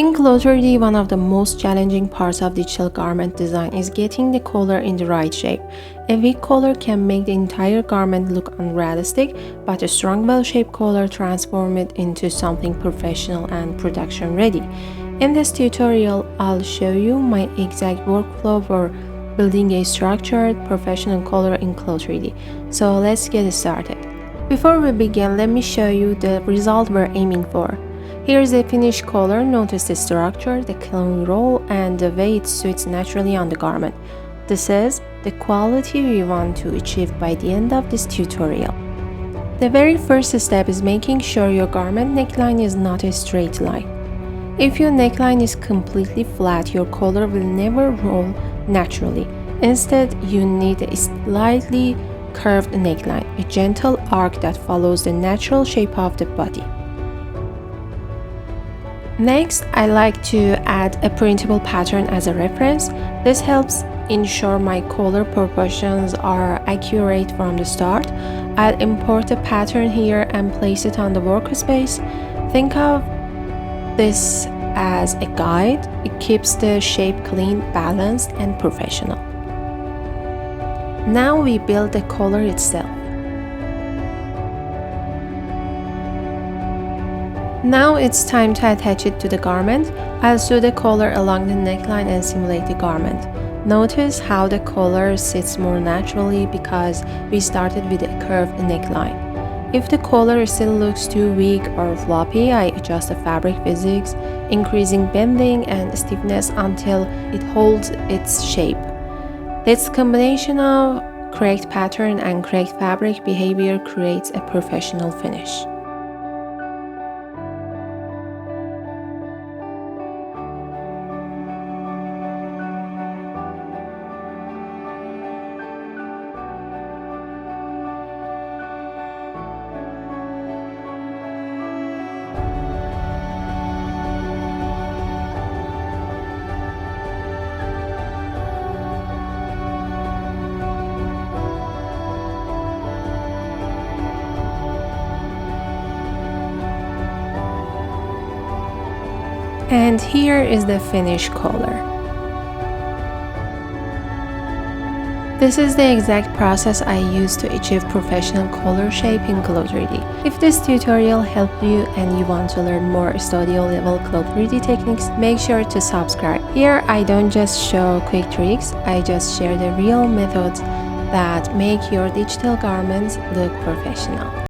In CLO3D, one of the most challenging parts of digital garment design is getting the collar in the right shape. A weak collar can make the entire garment look unrealistic, but a strong, well-shaped collar transforms it into something professional and production ready. In this tutorial, I'll show you my exact workflow for building a structured, professional collar in CLO3D. So let's get started. Before we begin, let me show you the result we're aiming for. Here's a finished collar. Notice the structure, the clean roll, and the way it suits naturally on the garment. This is the quality we want to achieve by the end of this tutorial. The very first step is making sure your garment neckline is not a straight line. If your neckline is completely flat, your collar will never roll naturally. Instead, you need a slightly curved neckline, a gentle arc that follows the natural shape of the body. Next, I like to add a printable pattern as a reference. This helps ensure my collar proportions are accurate from the start. I'll import the pattern here and place it on the workspace. Think of this as a guide. It keeps the shape clean, balanced, and professional. Now we build the collar itself. Now it's time to attach it to the garment. I'll sew the collar along the neckline and simulate the garment. Notice how the collar sits more naturally because we started with a curved neckline. If the collar still looks too weak or floppy, I adjust the fabric physics, increasing bending and stiffness until it holds its shape. This combination of correct pattern and correct fabric behavior creates a professional finish. And here is the finished collar. This is the exact process I use to achieve professional collar shape in CLO3D. If this tutorial helped you and you want to learn more studio level CLO3D techniques, make sure to subscribe. Here I don't just show quick tricks, I just share the real methods that make your digital garments look professional.